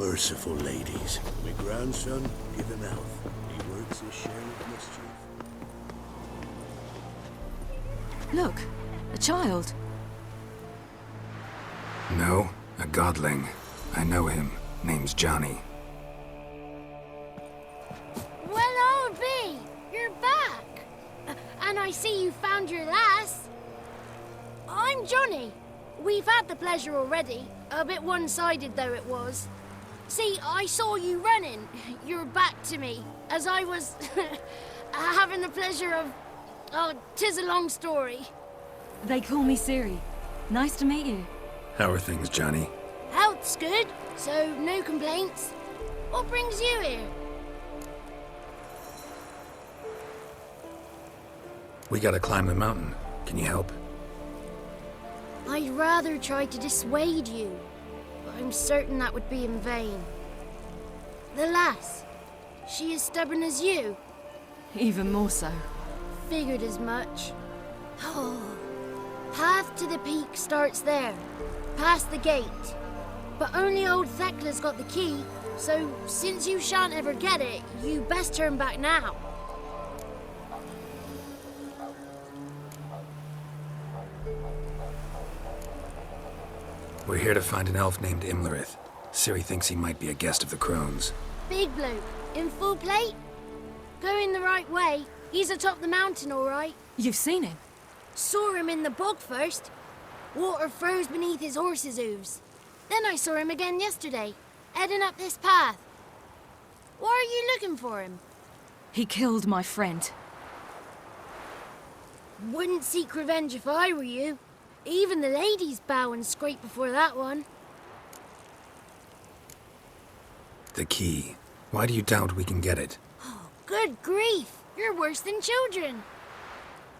Merciful ladies. My grandson, give him health. He works his share of mischief. Look, a child. No, a godling. I know him. Name's Johnny. Well, I'll be. You're back. And I see you found your lass. I'm Johnny. We've had the pleasure already. A bit one-sided, though it was. See, I saw you running. You're back to me, as I was having the pleasure of... Oh, 'tis a long story. They call me Ciri. Nice to meet you. How are things, Johnny? Health's good, so no complaints. What brings you here? We gotta climb the mountain. Can you help? I'd rather try to dissuade you, but I'm certain that would be in vain. The lass, she as stubborn as you? Even more so. Figured as much. Oh, path to the peak starts there, past the gate. But only old Thekla's got the key, so since you shan't ever get it, you best turn back now. We're here to find an elf named Imlerith. Ciri thinks he might be a guest of the Crones. Big bloke, in full plate? Going the right way. He's atop the mountain, all right. You've seen him? Saw him in the bog first. Water froze beneath his horse's hooves. Then I saw him again yesterday, heading up this path. Why are you looking for him? He killed my friend. Wouldn't seek revenge if I were you. Even the ladies bow and scrape before that one. The key. Why do you doubt we can get it? Oh, good grief! You're worse than children.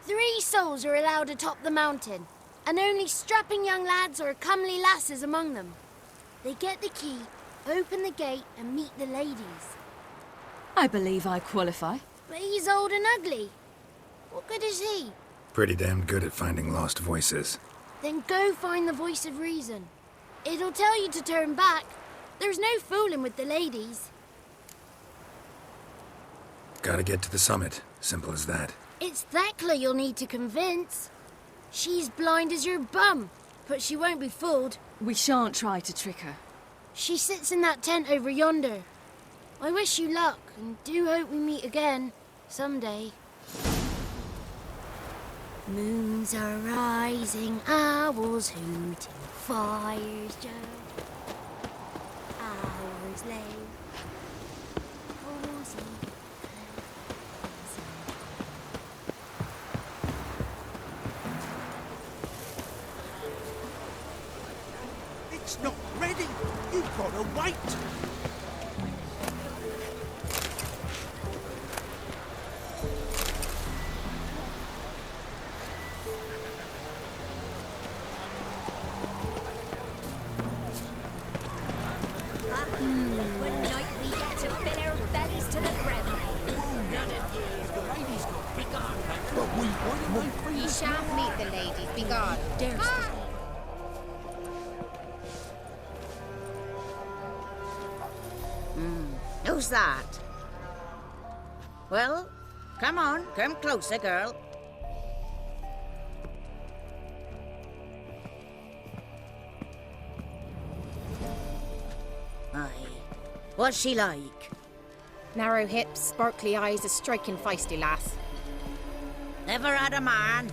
3 souls are allowed atop the mountain, and only strapping young lads or comely lasses among them. They get the key, open the gate, and meet the ladies. I believe I qualify. But he's old and ugly. What good is he? Pretty damn good at finding lost voices. Then go find the voice of reason. It'll tell you to turn back. There's no fooling with the ladies. Gotta get to the summit. Simple as that. It's Thekla you'll need to convince. She's blind as your bum, but she won't be fooled. We shan't try to trick her. She sits in that tent over yonder. I wish you luck, and do hope we meet again, someday. Moons are rising, owls hooting, fires jump, hours late. It's not ready. You've got to wait. One night we get to fill our bellies to the brim. The ladies got big on. But we want Ye shan't meet the ladies, be gone. Who's that? Well, come on, come closer, girl. Aye. What's she like? Narrow hips, sparkly eyes, a striking feisty lass. Never had a man.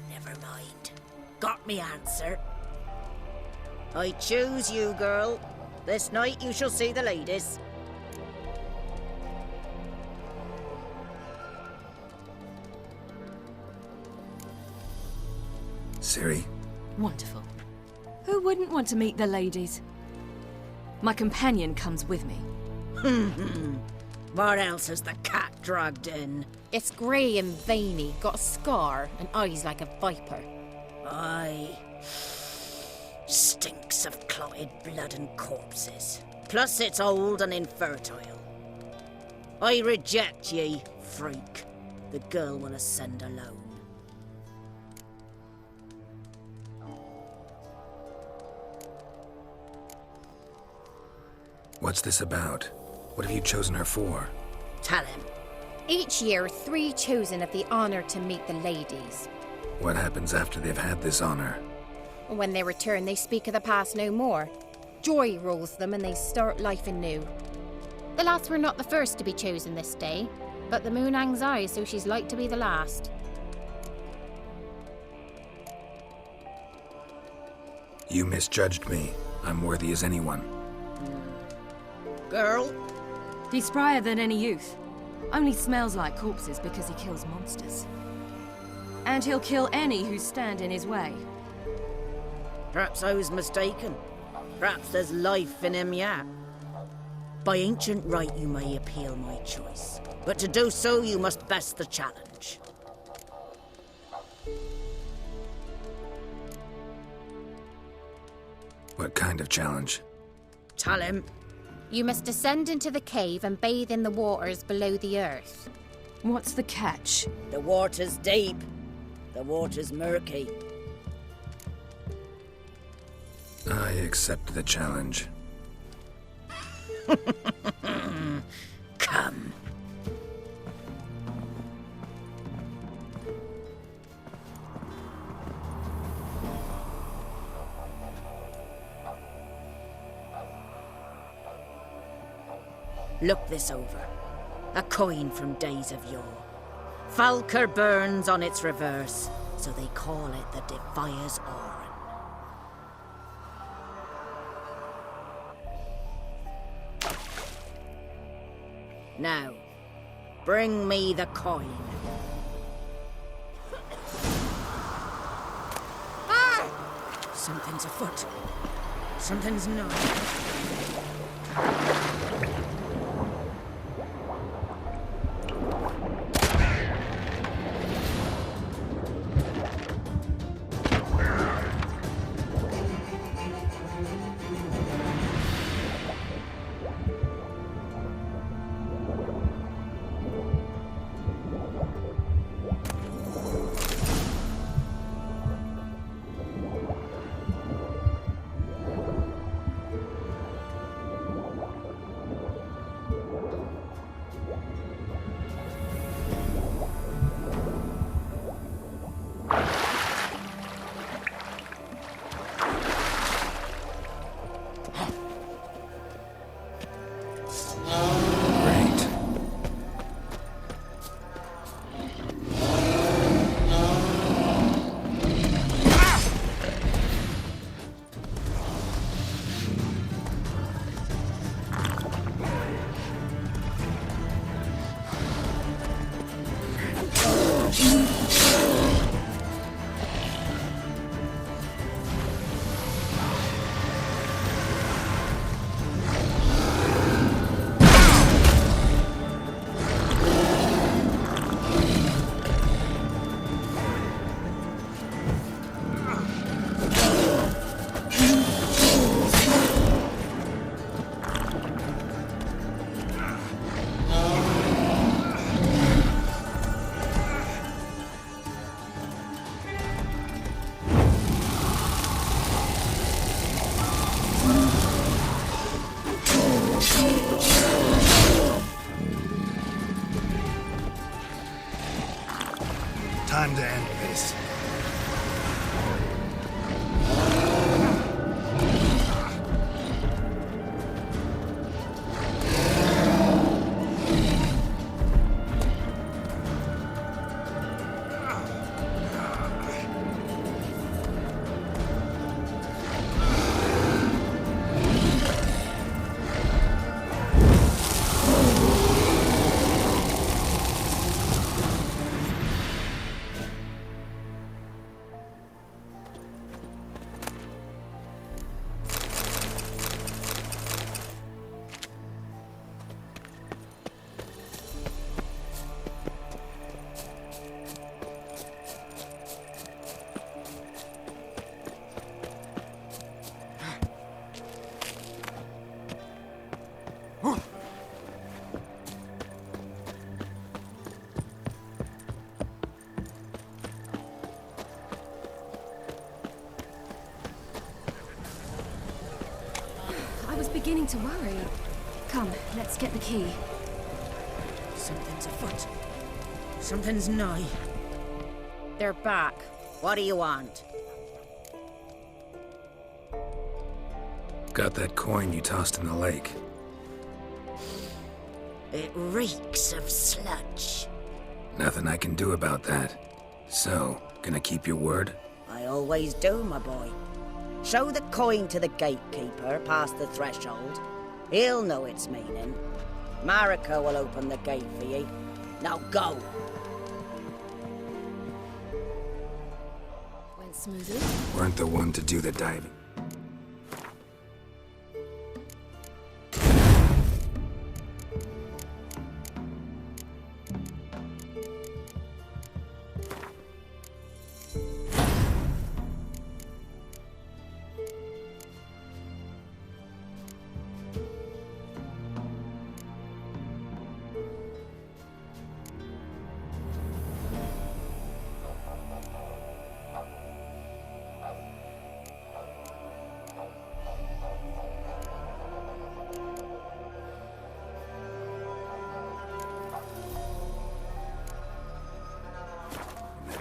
Never mind. Got me answer. I choose you, girl. This night you shall see the ladies. Ciri? Wonderful. Who wouldn't want to meet the ladies? My companion comes with me. What else has the cat dragged in? It's grey and veiny, got a scar, and eyes like a viper. Aye. Stinks of clotted blood and corpses. Plus it's old and infertile. I reject ye, freak. The girl will ascend alone. What's this about? What have you chosen her for? Tell him. Each year, 3 chosen have the honor to meet the ladies. What happens after they've had this honor? When they return, they speak of the past no more. Joy rules them and they start life anew. The lads were not the first to be chosen this day, but the moon hangs high, so she's like to be the last. You misjudged me. I'm worthy as anyone. Girl, He's sprier than any youth. Only smells like corpses because he kills monsters. And he'll kill any who stand in his way. perhaps I was mistaken. Perhaps there's life in him yet. By ancient right, you may appeal my choice. But to do so, you must best the challenge. What kind of challenge? Tell him. You must descend into the cave and bathe in the waters below the earth. What's the catch? The water's deep. The water's murky. I accept the challenge. Come. Look this over. A coin from days of yore. Falker burns on its reverse, so they call it the Defier's Oran. Now, bring me the coin. Something's afoot. Something's not. Great. Time to end this. I was beginning to worry. Come, let's get the key. Something's afoot. Something's nigh. They're back. What do you want? Got that coin you tossed in the lake. It reeks of sludge. Nothing I can do about that. So, gonna keep your word? I always do, my boy. Show the coin to the gatekeeper past the threshold. He'll know its meaning. Marika will open the gate for you. Now go! Went smoothly. Weren't the one to do the diving.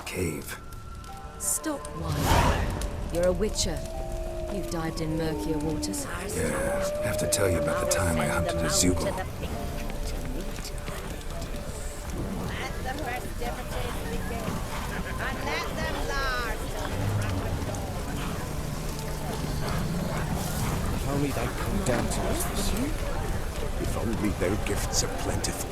Cave. Stop whining. You're a witcher. You've dived in murkier waters. Yeah, have to tell you about the time I hunted a Zoogle. Let the festivities begin, and let them last till the crack of dawn. If only they'd come down to us this year. If only their gifts are plentiful.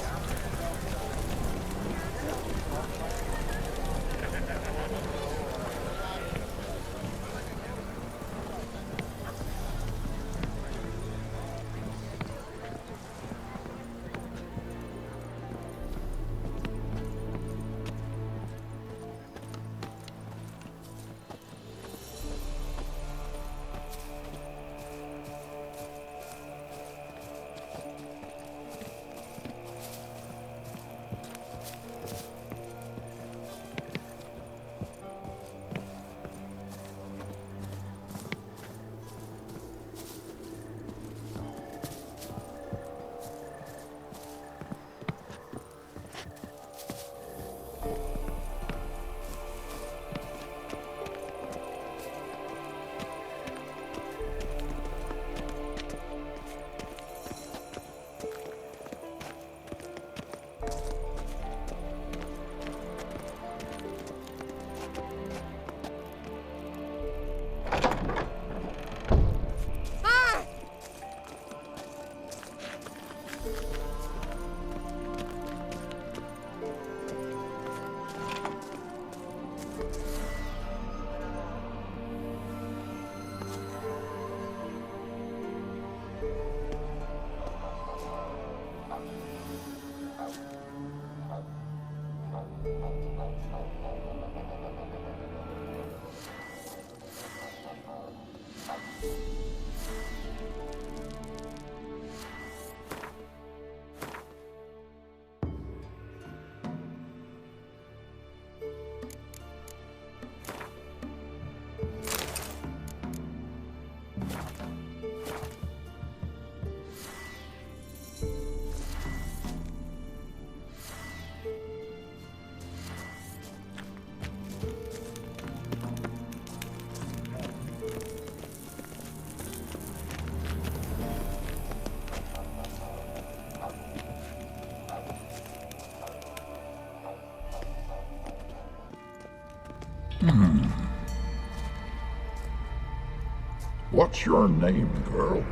What's your name, girl?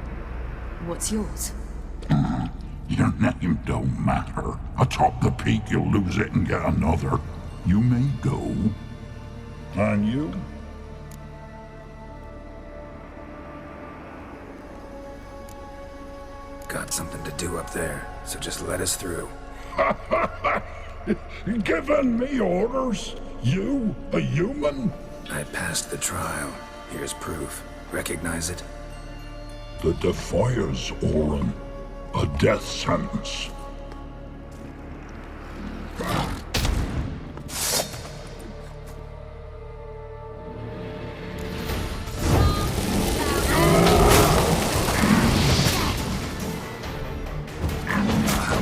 What's yours? Your name don't matter. Atop the peak, you'll lose it and get another. You may go. And you? Got something to do up there, so just let us through. Giving me orders? You, a human? I passed the trial. Here's proof. Recognize it? The Defier's Orin. A death sentence.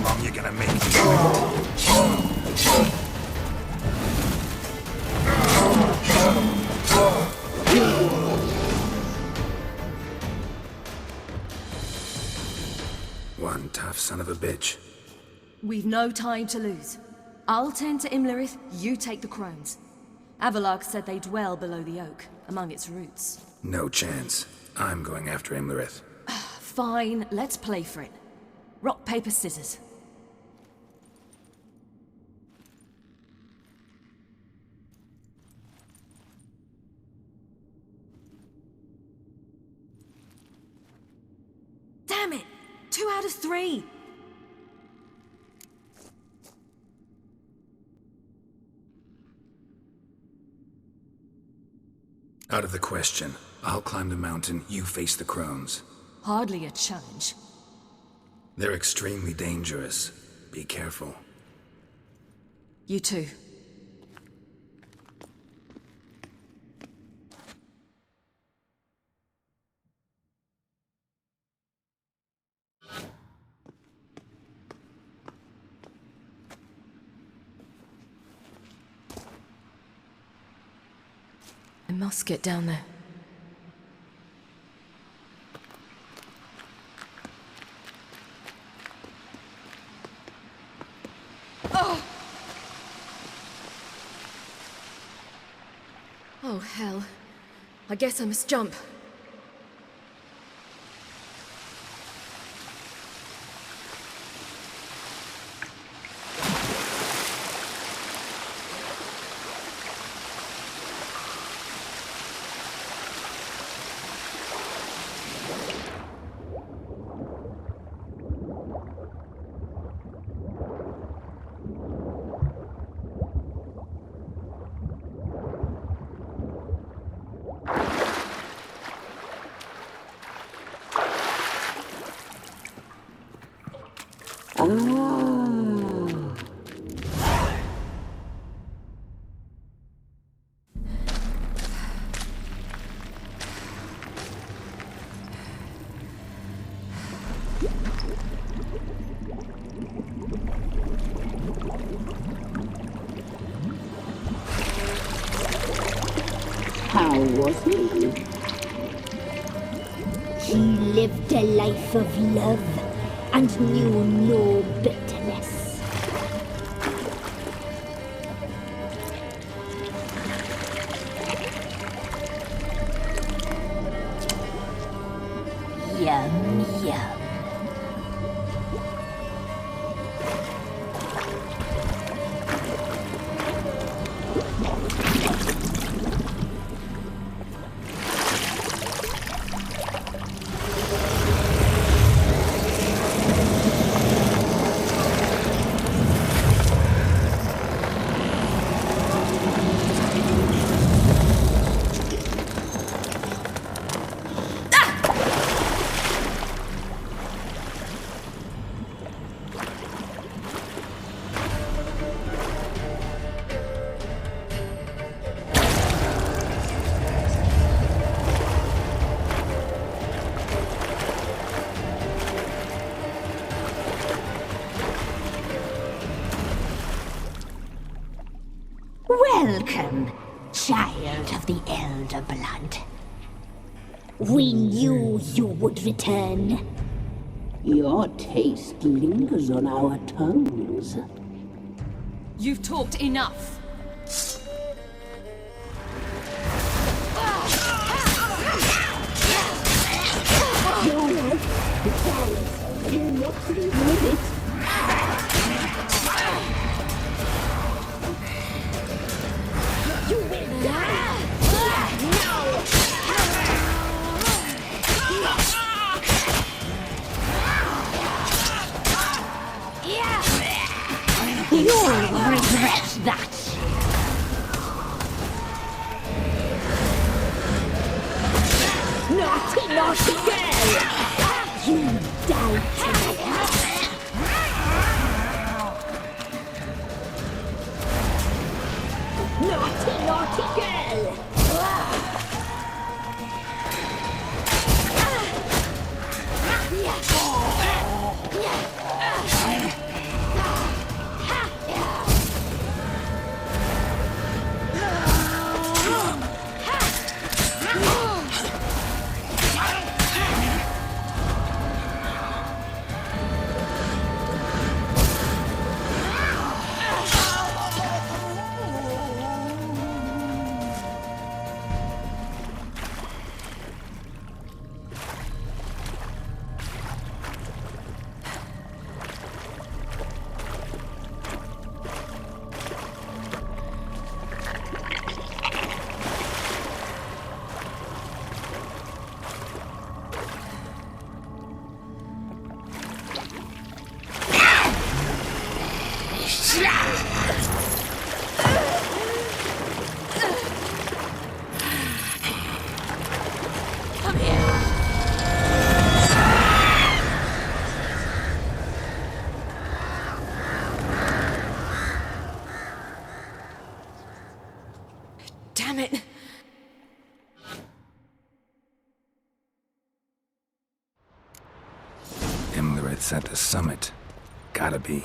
long you gonna make me? One tough son of a bitch. We've no time to lose. I'll tend to Imlerith, you take the crones. Avalark said they dwell below the oak, among its roots. No chance. I'm going after Imlerith. Fine, let's play for it. Rock, paper, scissors. Damn it! 2 out of 3! Out of the question. I'll climb the mountain, you face the crones. Hardly a challenge. They're extremely dangerous. Be careful. You too. I must get down there. Oh, hell. I guess I must jump. How was he? He lived a life of love and knew no bitterness. Yum, yum. Welcome, child of the Elder Blood. We knew you would return. Your taste lingers on our tongues. You've talked enough. You're not with it. You will die! You'll regret that! Naughty, naughty girl! You die tonight! Naughty, naughty girl! Come here. Damn it. Imlerith's at the summit. Gotta be.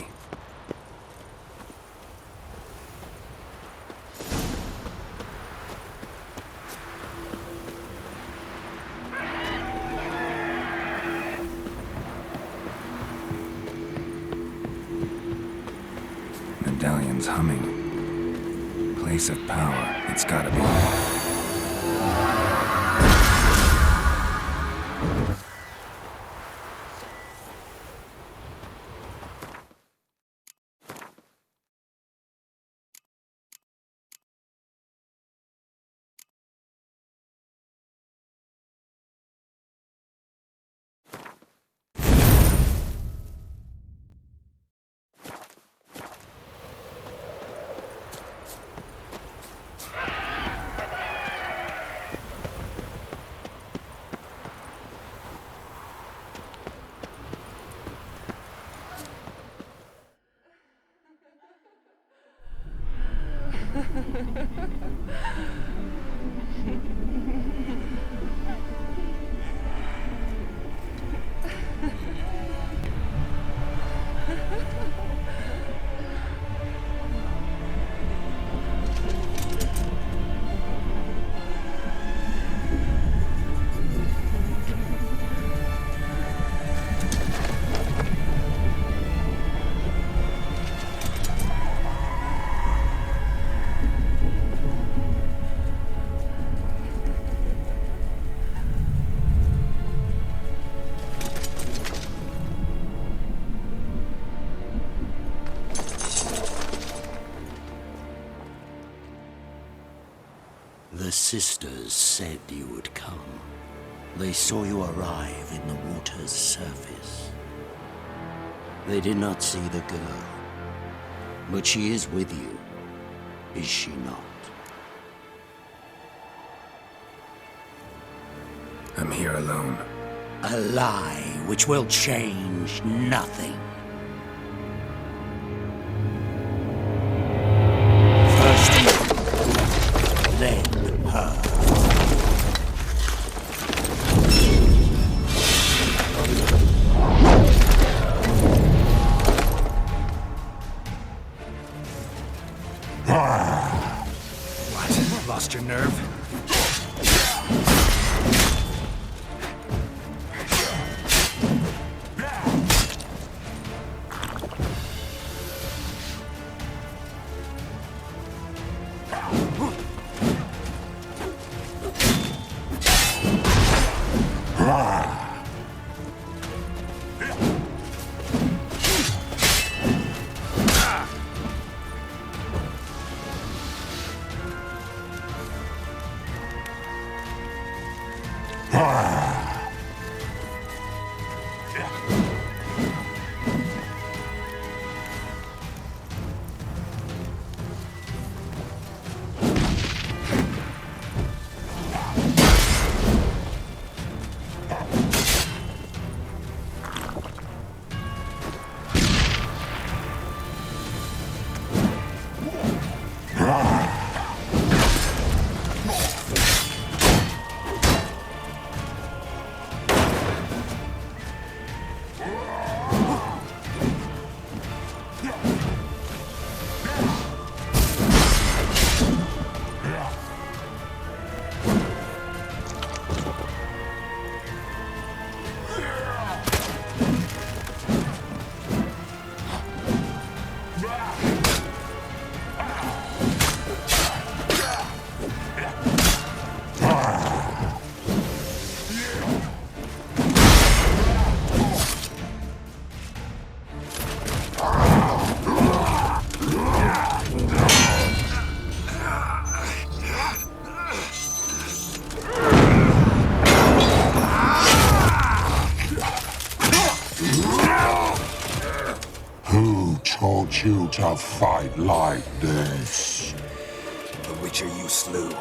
Medallion's humming. Place of power. It's gotta be. The sisters said you would come. They saw you arrive in the water's surface. They did not see the girl. But she is with you, is she not? I'm here alone. A lie which will change nothing. First you, then her. What? Lost your nerve? taught you to fight like this? The Witcher you slew.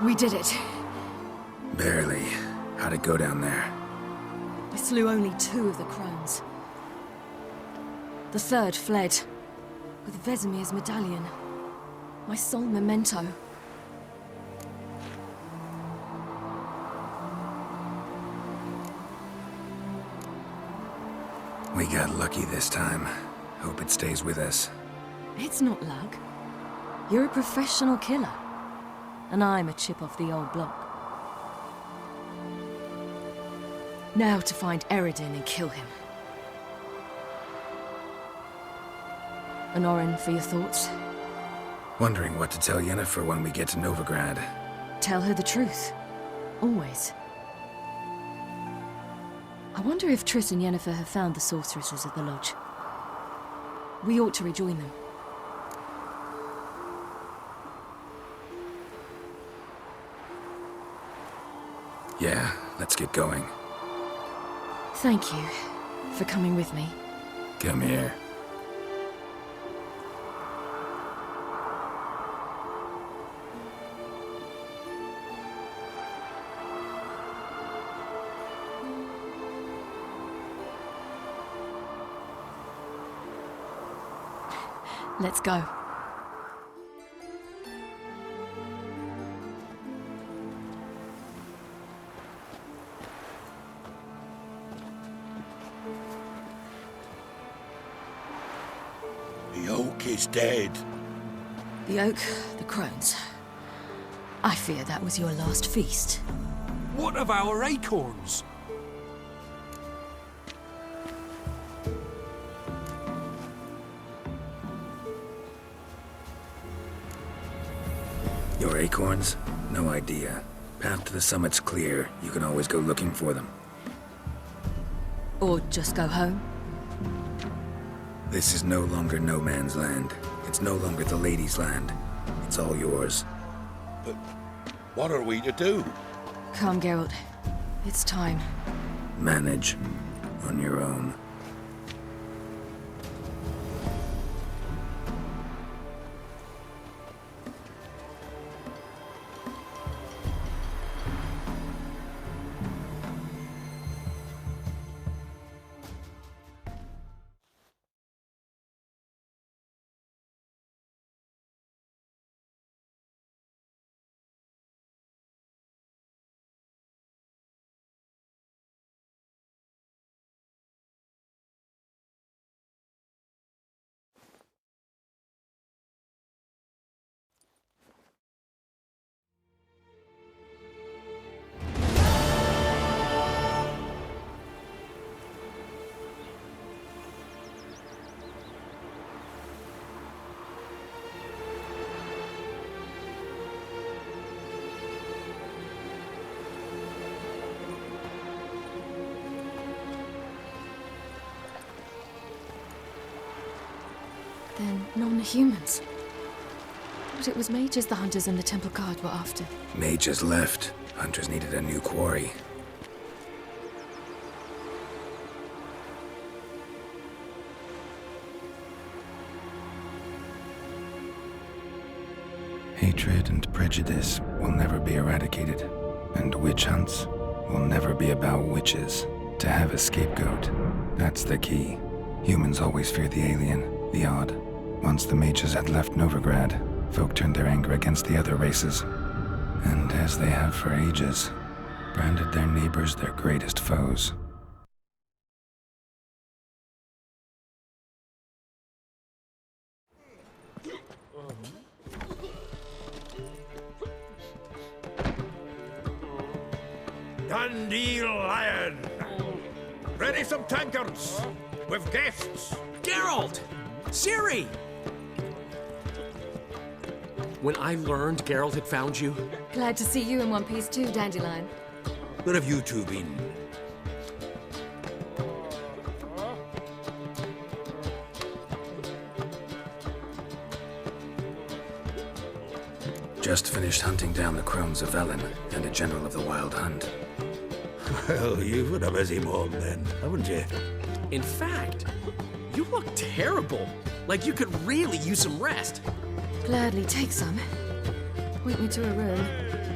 We did it. Barely. How'd it go down there? I slew only 2 of the crones. The third fled, with Vesemir's medallion. My sole memento. We got lucky this time. Hope it stays with us. It's not luck. You're a professional killer. And I'm a chip off the old block. Now to find Eredin and kill him. Honorin, for your thoughts? Wondering what to tell Yennefer when we get to Novigrad. Tell her the truth. Always. I wonder if Triss and Yennefer have found the sorceresses at the lodge. We ought to rejoin them. Yeah, let's get going. Thank you for coming with me. Come here. Let's go. The oak is dead. The oak, the crones. I fear that was your last feast. What of our acorns? Your acorns? No idea. Path to the summit's clear. You can always go looking for them. Or just go home. This is no longer no man's land. It's no longer the lady's land. It's all yours. But what are we to do? Come, Geralt. It's time. Manage. On your own. Then non-humans. But it was mages the hunters and the Temple Guard were after. Mages left. Hunters needed a new quarry. Hatred and prejudice will never be eradicated, and witch hunts will never be about witches. To have a scapegoat, that's the key. Humans always fear the alien, the odd. Once the mages had left Novigrad, folk turned their anger against the other races. And as they have for ages, branded their neighbors their greatest foes. Dandelion! Ready some tankards! With guests! Geralt! Ciri! When I learned Geralt had found you... Glad to see you in one piece too, Dandelion. Where have you two been? Just finished hunting down the crones of Ellen and a general of the Wild Hunt. Well, you've had a busy morning then, haven't you? In fact, you look terrible. Like you could really use some rest. Gladly take some. Point me to a room.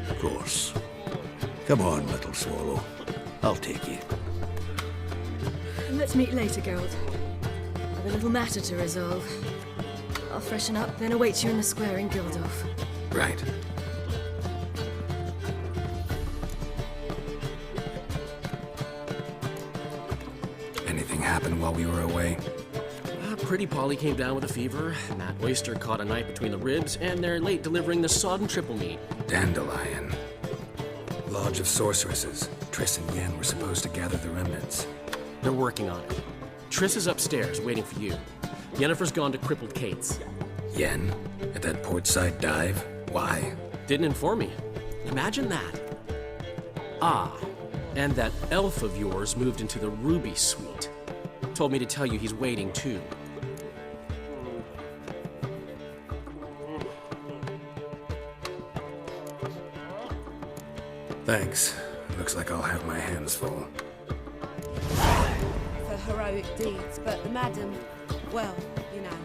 Of course. Come on, little swallow. I'll take you. Let's meet later, Geralt. I've a little matter to resolve. I'll freshen up, then await you in the square in Gildorf. Right. Anything happened while we were away? Pretty Polly came down with a fever. Matt Oyster caught a knife between the ribs, and they're late delivering the sodden triple meat. Dandelion. Lodge of Sorceresses. Triss and Yen were supposed to gather the remnants. They're working on it. Triss is upstairs, waiting for you. Yennefer's gone to Crippled Kate's. Yen? At that portside dive? Why? Didn't inform me. Imagine that. Ah, and that elf of yours moved into the Ruby Suite. Told me to tell you he's waiting too. Thanks. Looks like I'll have my hands full. For heroic deeds, but the madam, well, you know.